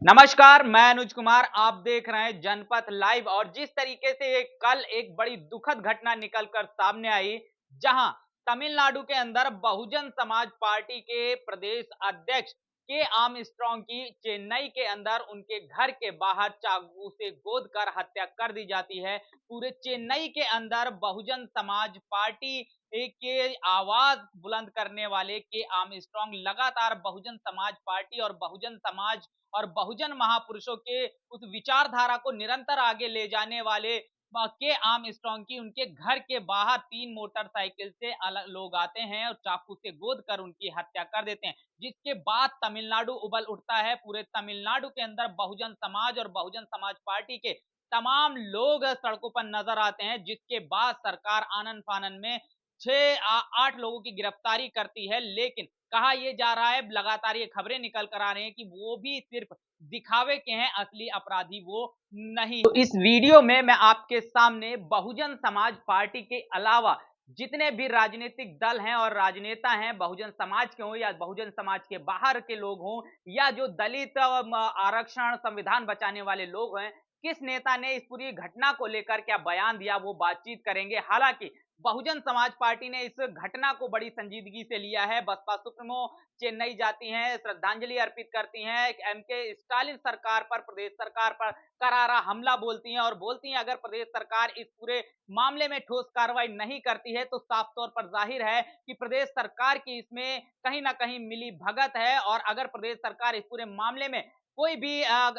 नमस्कार, मैं अनुज कुमार। आप देख रहे हैं जनपथ लाइव। और जिस तरीके से कल एक बड़ी दुखद घटना निकलकर सामने आई, जहां तमिलनाडु के अंदर बहुजन समाज पार्टी के प्रदेश अध्यक्ष के आर्मस्ट्रांग की चेन्नई के अंदर उनके घर के बाहर चाकू से गोद कर हत्या कर दी जाती है। पूरे चेन्नई के अंदर बहुजन समाज पार्टी के आवाज बुलंद करने वाले के आर्मस्ट्रांग लगातार बहुजन समाज पार्टी और बहुजन समाज और बहुजन महापुरुषों के उस विचारधारा को निरंतर आगे ले जाने वाले के आर्मस्ट्रांग की उनके घर के बाहर 3 मोटरसाइकिल से अलग लोग आते हैं और चाकू से गोद कर उनकी हत्या कर देते हैं, जिसके बाद तमिलनाडु उबल उठता है। पूरे तमिलनाडु के अंदर बहुजन समाज और बहुजन समाज पार्टी के तमाम लोग सड़कों पर नजर आते हैं, जिसके बाद सरकार आनन फानन में 6-8 लोगों की गिरफ्तारी करती है। लेकिन कहा यह जा रहा है, लगातार ये खबरें निकल कर आ रही हैं कि वो भी सिर्फ दिखावे के हैं, असली अपराधी वो नहीं। तो इस वीडियो में मैं आपके सामने बहुजन समाज पार्टी के अलावा जितने भी राजनीतिक दल हैं और राजनेता हैं, बहुजन समाज के हों या बहुजन समाज के बाहर के लोग हों या जो दलित आरक्षण संविधान बचाने वाले लोग हैं, किस नेता ने इस पूरी घटना को लेकर क्या बयान दिया, वो बातचीत करेंगे। हालांकि बहुजन समाज पार्टी ने इस घटना को बड़ी संजीदगी से लिया है। बसपा सुप्रीमो चेन्नई जाती हैं, श्रद्धांजलि अर्पित करती हैं, एमके स्टालिन सरकार पर, प्रदेश सरकार पर करारा हमला बोलती हैं और बोलती हैं अगर प्रदेश सरकार इस पूरे मामले में ठोस कार्रवाई नहीं करती है तो साफ तौर पर जाहिर है कि प्रदेश सरकार की इसमें कहीं ना कहीं मिली भगत है। और अगर प्रदेश सरकार इस पूरे मामले में कोई भी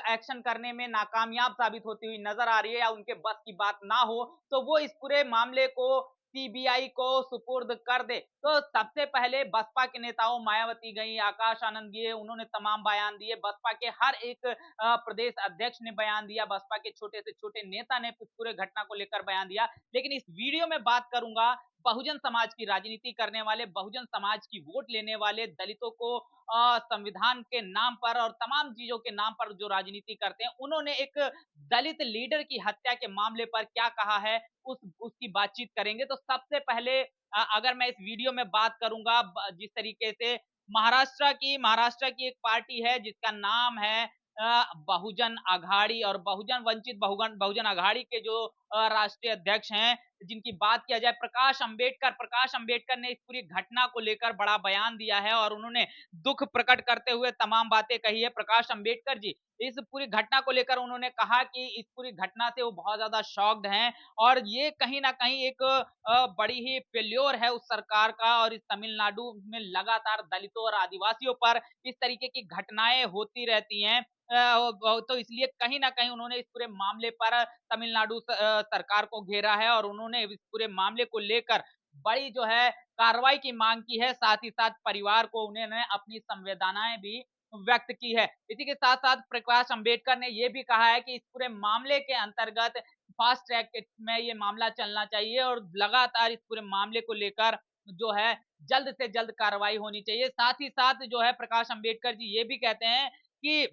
एक्शन करने में नाकामयाब साबित होती हुई नजर आ रही है या उनके बस की बात ना हो, तो वो इस पूरे मामले को सीबीआई को सुपुर्द कर दे। तो सबसे पहले बसपा के नेताओं मायावती गई, आकाश आनंद गए, उन्होंने तमाम बयान दिए। बसपा के हर एक प्रदेश अध्यक्ष ने बयान दिया, बसपा के छोटे से छोटे नेता ने पूरे घटना को लेकर बयान दिया। लेकिन इस वीडियो में बात करूंगा बहुजन समाज की राजनीति करने वाले, बहुजन समाज की वोट लेने वाले, दलितों को संविधान के नाम पर और तमाम चीजों के नाम पर जो राजनीति करते हैं, उन्होंने एक दलित लीडर की हत्या के मामले पर क्या कहा है, उसकी बातचीत करेंगे। तो सबसे पहले अगर मैं इस वीडियो में बात करूंगा, जिस तरीके से महाराष्ट्र की एक पार्टी है जिसका नाम है बहुजन अघाड़ी, और बहुजन वंचित बहुजन बहुजन अघाड़ी के जो राष्ट्रीय अध्यक्ष हैं, जिनकी बात किया जाए प्रकाश अंबेडकर ने इस पूरी घटना को लेकर बड़ा बयान दिया है और उन्होंने दुख प्रकट करते हुए तमाम बातें कही है। प्रकाश अंबेडकर जी इस पूरी घटना को लेकर उन्होंने कहा कि इस पूरी घटना से वो बहुत ज्यादा शॉक्ड हैं और ये कहीं ना कहीं एक बड़ी ही फेल्योर है उस सरकार का। और इस तमिलनाडु में लगातार दलितों और आदिवासियों पर इस तरीके की घटनाएं होती रहती हैं। तो इसलिए कहीं ना कहीं उन्होंने इस पूरे मामले पर तमिलनाडु सरकार को घेरा है और उन्होंने इस पूरे मामले को लेकर बड़ी जो है कार्रवाई की मांग की है। साथ ही साथ परिवार को उन्होंने अपनी संवेदनाएं भी व्यक्त की है। इसी के साथ साथ प्रकाश अंबेडकर ने यह भी कहा है कि इस पूरे मामले के अंतर्गत फास्ट ट्रैक में ये मामला चलना चाहिए और लगातार इस पूरे मामले को लेकर जो है जल्द से जल्द कार्रवाई होनी चाहिए। साथ ही साथ जो है प्रकाश अंबेडकर जी ये भी कहते हैं कि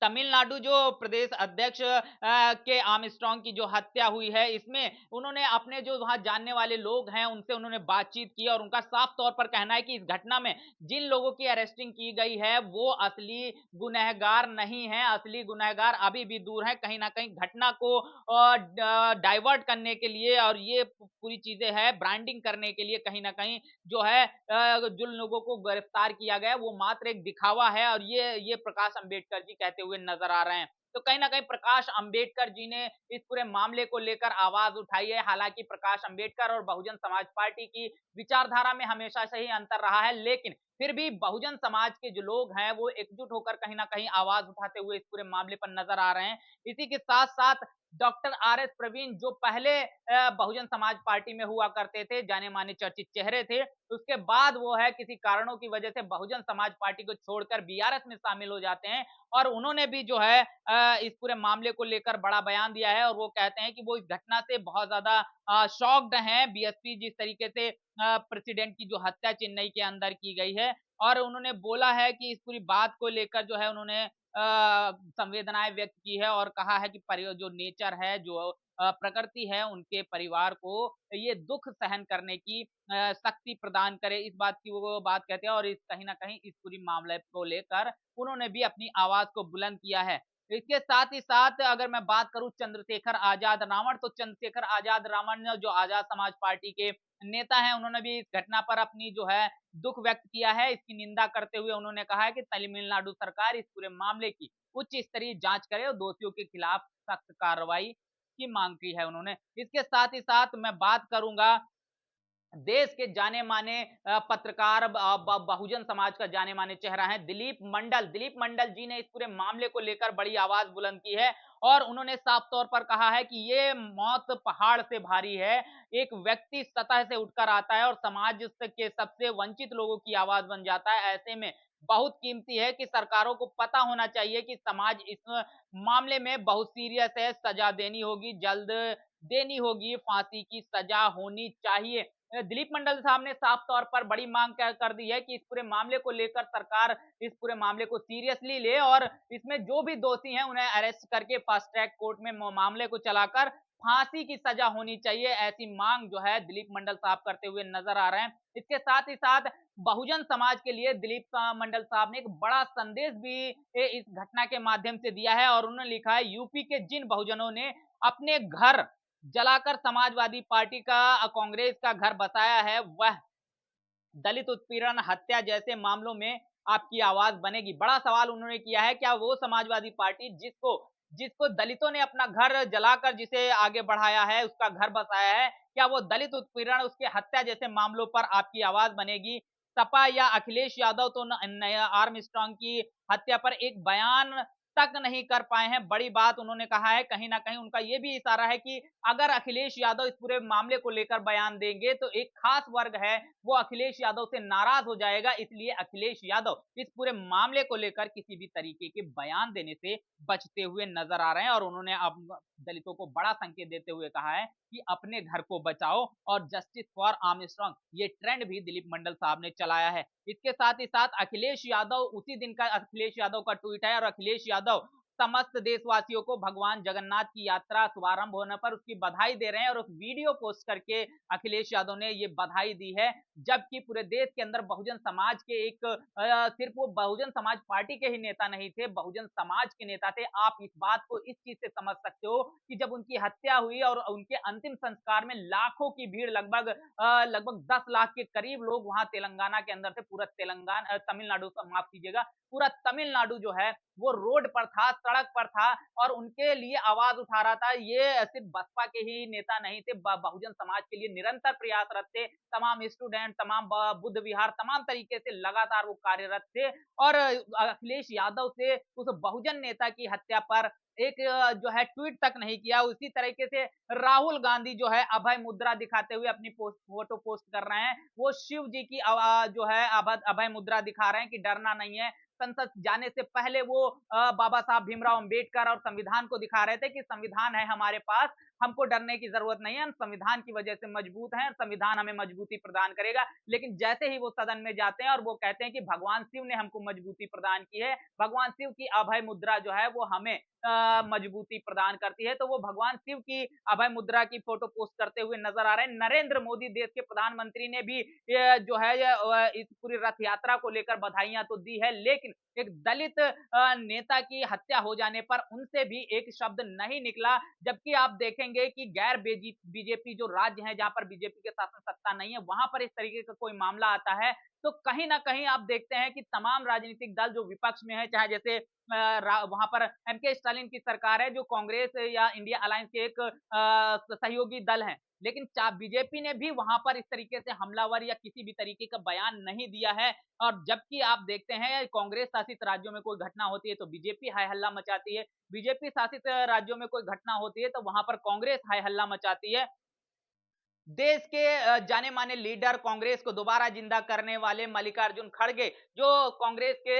तमिलनाडु जो प्रदेश अध्यक्ष के आर्मस्ट्रांग की जो हत्या हुई है, इसमें उन्होंने अपने जो वहां जानने वाले लोग हैं उनसे उन्होंने बातचीत की और उनका साफ तौर पर कहना है कि इस घटना में जिन लोगों की अरेस्टिंग की गई है वो असली गुनहगार नहीं है, असली गुनहगार अभी भी दूर है। कहीं ना कहीं घटना को डाइवर्ट करने के लिए और ये पूरी चीजें है ब्रांडिंग करने के लिए कहीं ना कहीं जो है जिन लोगों को गिरफ्तार किया गया वो मात्र एक दिखावा है और ये प्रकाश अंबेडकर जी कहते हुए नजर आ रहे हैं। तो कहीं ना कहीं प्रकाश अंबेडकर जी ने इस पूरे मामले को लेकर आवाज उठाई है। हालांकि प्रकाश अंबेडकर और बहुजन समाज पार्टी की विचारधारा में हमेशा से ही अंतर रहा है, लेकिन फिर भी बहुजन समाज के जो लोग हैं वो एकजुट होकर कहीं ना कहीं आवाज उठाते हुए इस पूरे मामले पर नजर आ रहे हैं। इसी के साथ साथ डॉक्टर आर एस प्रवीण जो पहले बहुजन समाज पार्टी में हुआ करते थे, जाने माने चर्चित चेहरे थे, उसके बाद वो है किसी कारणों की वजह से बहुजन समाज पार्टी को छोड़कर बीआरएस में शामिल हो जाते हैं और उन्होंने भी जो है इस पूरे मामले को लेकर बड़ा बयान दिया है और वो कहते हैं कि वो इस घटना से बहुत ज्यादा शॉक्ड हैं। बीएसपी जिस तरीके से प्रेसिडेंट की जो हत्या चेन्नई के अंदर की गई है और उन्होंने बोला है कि इस पूरी बात को लेकर जो है उन्होंने संवेदनाएं व्यक्त की है और कहा है कि जो नेचर है, जो प्रकृति है, उनके परिवार को ये दुख सहन करने की शक्ति प्रदान करे, इस बात की वो बात कहते हैं और इस कहीं न कहीं इस पूरी मामले को लेकर उन्होंने भी अपनी आवाज़ को बुलंद किया है। इसके साथ ही साथ अगर मैं बात करूँ चंद्रशेखर आज़ाद रावण, तो चंद्रशेखर आज़ाद रावण जो आज़ाद समाज पार्टी के नेता हैं, उन्होंने भी इस घटना पर अपनी जो है दुःख व्यक्त किया है। इसकी निंदा करते हुए उन्होंने कहा है कि तमिलनाडु सरकार इस पूरे मामले की उच्च स्तरीय जाँच करे और दोषियों के खिलाफ सख्त कार्रवाई की माँग की है उन्होंने। इसके साथ ही साथ मैं बात करूँगा देश के जाने-माने पत्रकार बहुजन समाज का जाने-माने चेहरा है दिलीप मंडल। दिलीप मंडल जी ने इस पूरे मामले को लेकर बड़ी आवाज़ बुलंद की है और उन्होंने साफ तौर पर कहा है कि ये मौत पहाड़ से भारी है। एक व्यक्ति सतह से उठकर आता है और समाज के सबसे वंचित लोगों की आवाज़ बन जाता है। ऐसे में बहुत कीमती है कि सरकारों को पता होना चाहिए कि समाज इस मामले में बहुत सीरियस है, सज़ा देनी होगी, जल्द देनी होगी, फांसी की सज़ा होनी चाहिए। दिलीप मंडल साहब ने साफ तौर पर बड़ी मांग कर दी है कि इस पूरे मामले को लेकर सरकार इस पूरे मामले को सीरियसली ले और इसमें जो भी दोषी हैं उन्हें अरेस्ट करके फास्ट ट्रैक कोर्ट में मामले को चलाकर फांसी की सजा होनी चाहिए। ऐसी मांग जो है दिलीप मंडल साहब करते हुए नजर आ रहे हैं। इसके साथ ही साथ बहुजन समाज के लिए दिलीप मंडल साहब ने एक बड़ा संदेश भी इस घटना के माध्यम से दिया है और उन्होंने लिखा है यूपी के जिन बहुजनों ने अपने घर जलाकर समाजवादी पार्टी का कांग्रेस का घर बसाया है, वह दलित उत्पीड़न, हत्या जैसे मामलों में आपकी आवाज बनेगी। बड़ा सवाल उन्होंने किया है, क्या वो समाजवादी पार्टी जिसको जिसको दलितों ने अपना घर जलाकर जिसे आगे बढ़ाया है, उसका घर बसाया है, क्या वो दलित उत्पीड़न, उसकी हत्या जैसे मामलों पर आपकी आवाज बनेगी? सपा या अखिलेश यादव तो आर्मस्ट्रांग की हत्या पर एक बयान तक नहीं कर पाए हैं। बड़ी बात उन्होंने कहा है, कहीं न कहीं उनका ये भी इशारा है कि अगर अखिलेश यादव इस पूरे मामले को लेकर बयान देंगे, तो एक खास वर्ग है वो अखिलेश यादव से नाराज हो जाएगा, इसलिए अखिलेश यादव इस पूरे मामले को लेकर किसी भी तरीके के बयान देने से बचते हुए नजर आ रहे हैं और उन्होंने अब दलितों को बड़ा संकेत देते हुए कहा है कि अपने घर को बचाओ और जस्टिस फॉर आर्मस्ट्रांग, ये ट्रेंड भी दिलीप मंडल साहब ने चलाया है। इसके साथ ही साथ अखिलेश यादव, उसी दिन का अखिलेश यादव का ट्वीट है और अखिलेश यादव समस्त देशवासियों को भगवान जगन्नाथ की यात्रा शुभारंभ होने पर उसकी बधाई दे रहे हैं और उस वीडियो पोस्ट करके अखिलेश यादव ने ये बधाई दी है। जबकि पूरे देश के अंदर बहुजन समाज के एक सिर्फ वो बहुजन समाज पार्टी के ही नेता नहीं थे, बहुजन समाज के नेता थे। आप इस बात को इस चीज से समझ सकते हो कि जब उनकी हत्या हुई और उनके अंतिम संस्कार में लाखों की भीड़, लगभग 10 लाख के करीब लोग वहां तेलंगाना के अंदर थे, पूरा तमिलनाडु, माफ कीजिएगा, पूरा तमिलनाडु जो है वो रोड पर था, सड़क पर था और उनके लिए आवाज उठा रहा था। ये सिर्फ बसपा के ही नेता नहीं थे, बहुजन समाज के लिए निरंतर प्रयासरत थे। तमाम स्टूडेंट, तमाम बुद्ध विहार, तमाम तरीके से लगातार वो कार्यरत थे और अखिलेश यादव से उस बहुजन नेता की हत्या पर एक जो है ट्वीट तक नहीं किया। उसी तरीके से राहुल गांधी जो है अभय मुद्रा दिखाते हुए अपनी फोटो पोस्ट कर रहे हैं। वो शिव जी की जो है अभय मुद्रा दिखा रहे हैं कि डरना नहीं है। संसद जाने से पहले वो बाबा साहब भीमराव अंबेडकर और संविधान को दिखा रहे थे कि संविधान है हमारे पास, हमको डरने की जरूरत नहीं है, हम संविधान की वजह से मजबूत हैं, संविधान हमें मजबूती प्रदान करेगा। लेकिन जैसे ही वो सदन में जाते हैं और वो कहते हैं कि भगवान शिव ने हमको मजबूती प्रदान की है, भगवान शिव की अभय मुद्रा जो है वो हमें मजबूती प्रदान करती है, तो वो भगवान शिव की अभय मुद्रा की फोटो पोस्ट करते हुए नजर आ रहे हैं। नरेंद्र मोदी देश के प्रधानमंत्री ने भी ये जो है इस पूरी रथ यात्रा को लेकर बधाइयां तो दी है, लेकिन एक दलित नेता की हत्या हो जाने पर उनसे भी एक शब्द नहीं निकला। जबकि आप देखेंगे कि गैर बीजेपी जो राज्य हैं जहां पर बीजेपी के शासन सत्ता नहीं है, वहां पर इस तरीके का कोई मामला आता है तो कहीं ना कहीं आप देखते हैं कि तमाम राजनीतिक दल जो विपक्ष में है, चाहे जैसे वहां पर एमके स्टालिन की सरकार है जो कांग्रेस या इंडिया अलायंस के एक सहयोगी दल हैं, लेकिन बीजेपी ने भी वहां पर इस तरीके से हमलावर या किसी भी तरीके का बयान नहीं दिया है। और जबकि आप देखते हैं कांग्रेस शासित राज्यों में कोई घटना होती है तो बीजेपी हाय हल्ला मचाती है, बीजेपी शासित राज्यों में कोई घटना होती है तो वहां पर कांग्रेस हाय हल्ला मचाती है। देश के जाने माने लीडर, कांग्रेस को दोबारा जिंदा करने वाले मल्लिकार्जुन खड़गे, जो कांग्रेस के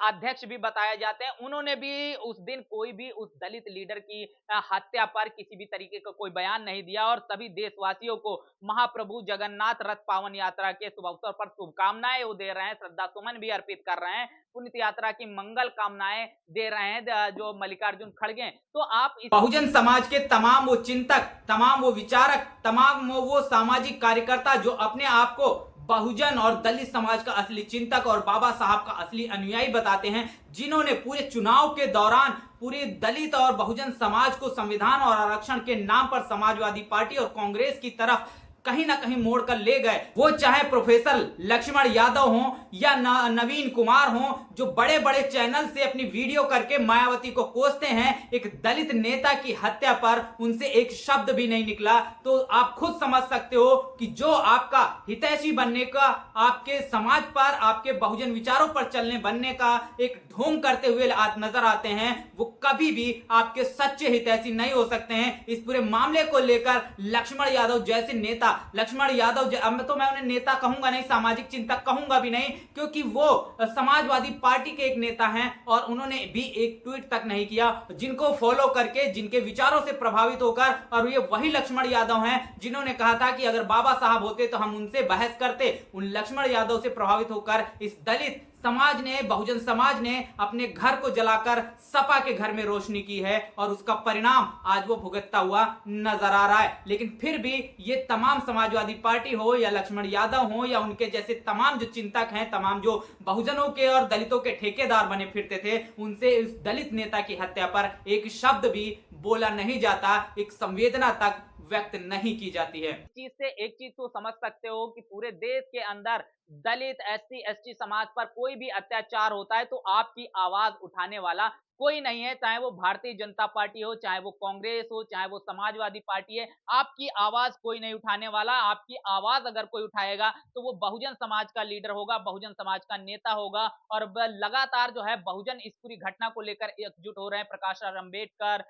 अध्यक्ष भी बताए जाते हैं, उन्होंने भी उस दिन कोई भी उस दलित लीडर की हत्या पर किसी भी तरीके का कोई बयान नहीं दिया और सभी देशवासियों को महाप्रभु जगन्नाथ रथ पावन यात्रा के शुभ अवसर पर शुभकामनाएं वो दे रहे हैं, श्रद्धा सुमन भी अर्पित कर रहे हैं, पुनित यात्रा की मंगल कामनाएं दे रहे हैं जो मल्लिकार्जुन खड़गे। तो आप इस बहुजन समाज के तमाम वो चिंतक, तमाम वो विचारक, तमाम वो सामाजिक कार्यकर्ता जो अपने आप को बहुजन और दलित समाज का असली चिंतक और बाबा साहब का असली अनुयायी बताते हैं, जिन्होंने पूरे चुनाव के दौरान पूरे दलित और बहुजन समाज को संविधान और आरक्षण के नाम पर समाजवादी पार्टी और कांग्रेस की तरफ कहीं ना कहीं मोड़ कर ले गए। वो चाहे प्रोफेसर लक्ष्मण यादव हों या नवीन कुमार हों, जो बड़े बड़े चैनल से अपनी वीडियो करके मायावती को कोसते हैं, एक दलित नेता की हत्या पर उनसे एक शब्द भी नहीं निकला। तो आप खुद समझ सकते हो कि जो आपका हितैषी बनने का, आपके समाज पर, आपके बहुजन विचारों पर चलने बनने का एक ढोंग करते हुए नजर आते हैं, वो कभी भी आपके सच्चे हितैषी नहीं हो सकते हैं। इस पूरे मामले को लेकर लक्ष्मण यादव जैसे नेता, लक्ष्मण यादव अब तो मैं उन्हें नेता कहूंगा नहीं, सामाजिक चिंतक कहूंगा भी नहीं, क्योंकि वो समाजवादी पार्टी के एक नेता हैं और उन्होंने भी एक ट्वीट तक नहीं किया। जिनको फॉलो करके, जिनके विचारों से प्रभावित होकर, और ये वही लक्ष्मण यादव हैं जिन्होंने कहा था कि अगर बाबा साहब होते तो हम उनसे बहस करते। उन लक्ष्मण यादव से प्रभावित होकर इस दलित समाज ने, बहुजन समाज ने अपने घर को जलाकर सपा के घर में रोशनी की है और उसका परिणाम आज वो भुगतता हुआ नजर आ रहा है। लेकिन फिर भी ये तमाम समाजवादी पार्टी हो या लक्ष्मण यादव हो या उनके जैसे तमाम जो चिंतक हैं, तमाम जो बहुजनों के और दलितों के ठेकेदार बने फिरते थे, उनसे इस दलित नेता की हत्या पर एक शब्द भी बोला नहीं जाता, एक संवेदना तक व्यक्त नहीं की जाती है। चीज से एक चीज तो समझ सकते हो कि पूरे देश के अंदर दलित, एससी, एसटी समाज पर कोई भी अत्याचार होता है तो आपकी आवाज उठाने वाला कोई नहीं है, चाहे वो भारतीय जनता पार्टी हो, चाहे वो कांग्रेस हो, चाहे वो समाजवादी पार्टी है, आपकी आवाज कोई नहीं उठाने वाला। आपकी आवाज अगर कोई उठाएगा तो वो बहुजन समाज का लीडर होगा, बहुजन समाज का नेता होगा और लगातार जो है बहुजन इस पूरी घटना को लेकर एकजुट हो रहे हैं। प्रकाश आंबेडकर,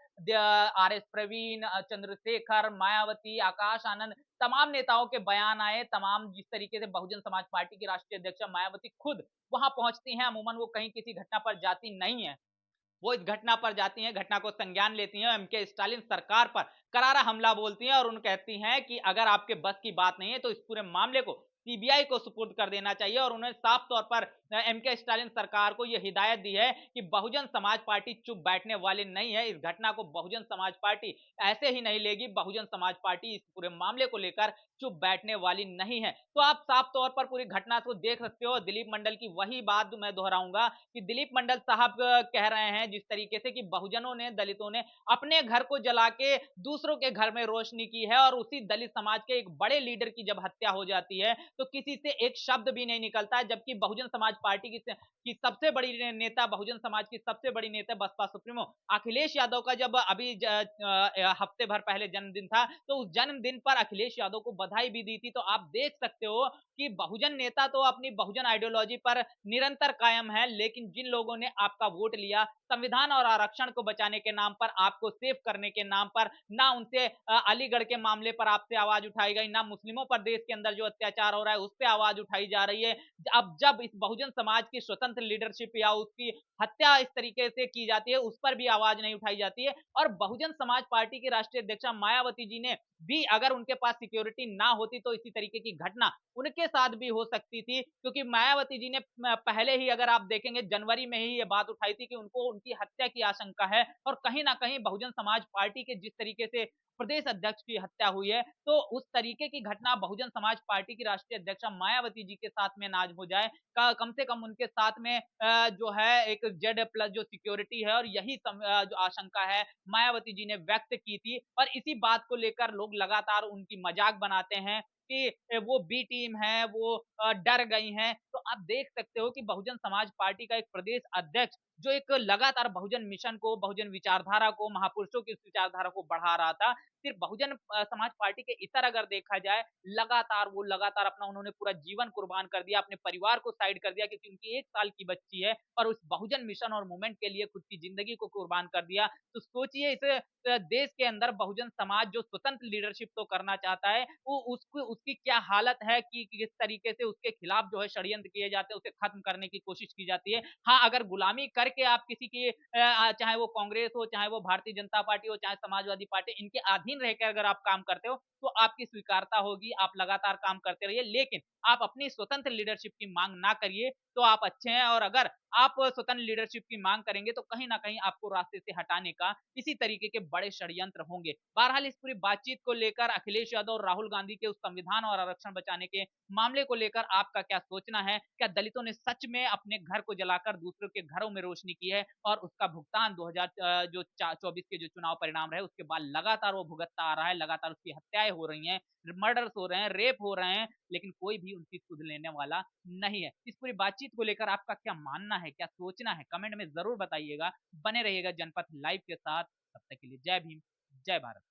आर एस प्रवीण, चंद्रशेखर, मायावती, आकाश आनंद, तमाम नेताओं के बयान आए, तमाम जिस तरीके से बहुजन समाज पार्टी की राष्ट्रीय अध्यक्ष मायावती खुद वहां पहुंचती हैं, अमूमन वो कहीं किसी घटना पर जाती नहीं है, वो इस घटना पर जाती हैं, घटना को संज्ञान लेती हैं, एमके स्टालिन सरकार पर करारा हमला बोलती हैं और उन कहती हैं कि अगर आपके बस की बात नहीं है तो इस पूरे मामले को सीबीआई को सुपुर्द कर देना चाहिए। और उन्होंने साफ तौर पर एमके स्टालिन सरकार को यह हिदायत दी है कि बहुजन समाज पार्टी चुप बैठने वाली नहीं है। इस घटना को बहुजन समाज पार्टी ऐसे ही नहीं लेगी। बहुजन समाज पार्टी इस पूरे मामले को लेकर चुप बैठने वाली नहीं है। तो आप साफ तौर पर पूरी घटना को देख सकते हो। दिलीप मंडल की वही बात मैं दोहराऊंगा कि दिलीप मंडल साहब कह रहे हैं जिस तरीके से कि बहुजनों ने, दलितों ने अपने घर को जला के दूसरों के घर में रोशनी की है और उसी दलित समाज के एक बड़े लीडर की जब हत्या हो जाती है तो किसी से एक शब्द भी नहीं निकलता है। जबकि बहुजन समाज पार्टी की सबसे बड़ी नेता, बहुजन समाज की सबसे बड़ी नेता बसपा सुप्रीमो अखिलेश यादव का जब अभी हफ्ते भर पहले जन्मदिन था तो उस जन्मदिन पर अखिलेश यादव को बधाई भी दी थी। तो आप देख सकते हो कि बहुजन नेता तो अपनी बहुजन आइडियोलॉजी पर निरंतर कायम है, लेकिन जिन लोगों ने आपका वोट लिया संविधान और आरक्षण को बचाने के नाम पर, आपको सेव करने के नाम पर, ना उनसे अलीगढ़ के मामले पर आपसे आवाज उठाई गई, ना मुस्लिमों पर देश के अंदर जो अत्याचार हो रहा है उस पर आवाज उठाई जा रही है। अब जब इस बहुजन समाज की स्वतंत्र लीडरशिप या उसकी हत्या इस तरीके से की जाती है उस पर भी आवाज नहीं उठाई जाती है। और बहुजन समाज पार्टी की राष्ट्रीय अध्यक्षा मायावती जी ने भी, अगर उनके पास सिक्योरिटी ना होती तो इसी तरीके की घटना उनके साथ भी हो सकती थी, क्योंकि मायावती जी ने पहले ही, अगर आप देखेंगे, जनवरी में ही ये बात उठाई थी कि उनको उनकी हत्या की आशंका है। और कहीं ना कहीं बहुजन समाज पार्टी के जिस तरीके से प्रदेश अध्यक्ष की हत्या हुई है तो उस तरीके की घटना बहुजन समाज पार्टी की राष्ट्रीय अध्यक्षा मायावती जी के साथ में ना हो जाए, कम से कम उनके साथ में जो है एक जेड प्लस जो सिक्योरिटी है, और यही जो आशंका है मायावती जी ने व्यक्त की थी। और इसी बात को लेकर लोग लगातार उनकी मजाक बनाते हैं कि वो बी टीम है, वो डर गई हैं। तो आप देख सकते हो कि बहुजन समाज पार्टी का एक प्रदेश अध्यक्ष जो एक लगातार बहुजन मिशन को, बहुजन विचारधारा को, महापुरुषों की उस विचारधारा को बढ़ा रहा था। सिर्फ बहुजन समाज पार्टी के इतर अगर देखा जाए, लगातार अपना उन्होंने पूरा जीवन कुर्बान कर दिया, अपने परिवार को साइड कर दिया क्योंकि उनकी 1 साल की बच्ची है और उस बहुजन मिशन और मूवमेंट के लिए खुद की ज़िंदगी को कुर्बान कर दिया। तो सोचिए इस देश के अंदर बहुजन समाज जो स्वतंत्र लीडरशिप तो करना चाहता है, वो उसको उसकी क्या हालत है कि किस तरीके से उसके खिलाफ जो है षड्यंत्र किए जाते हैं, उसे खत्म करने की कोशिश की जाती है। हाँ, अगर गुलामी करके आप किसी की चाहे वो कांग्रेस हो, चाहे वो भारतीय जनता पार्टी हो, चाहे समाजवादी पार्टी, इनके अधीन रहकर अगर आप काम करते हो, तो आपकी स्वीकारता होगी, आप लगातार काम करते रहिए। लेकिन आप अपनी स्वतंत्र लीडरशिप की माँग ना करिए, तो आप अच्छे हैं और अगर आप स्वतंत्र लीडरशिप की माँग करेंगे, तो कहीं न कहीं आपको रास्ते से हटाने का इसी तरीके के बड़े षड्यंत्र होंगे। बहरहाल इस पूरी बातचीत को लेकर अखिलेश यादव और राहुल गांधी के उस संविधान और आरक्षण बचाने के मामले को लेकर आपका क्या सोचना है? क्या दलितों ने सच में अपने घर को जलाकर दूसरों के घरों में रोशनी की है और उसका भुगतान 2000 जो चा 24 के जो चुनाव परिणाम रहे उसके बाद लगातार वो भुगतता आ रहा है, लगातार उसकी हत्याएँ हो रही हैं, मर्डर्स हो रहे हैं, रेप हो रहे हैं, लेकिन कोई भी उनकी सुध लेने वाला नहीं है। इस पूरी बातचीत को लेकर आपका क्या मानना है, क्या सोचना है? कमेंट में ज़रूर बताइएगा। बने रहिएगा जनपथ लाइव के साथ। तब तक के लिए जय भीम, जय भारत।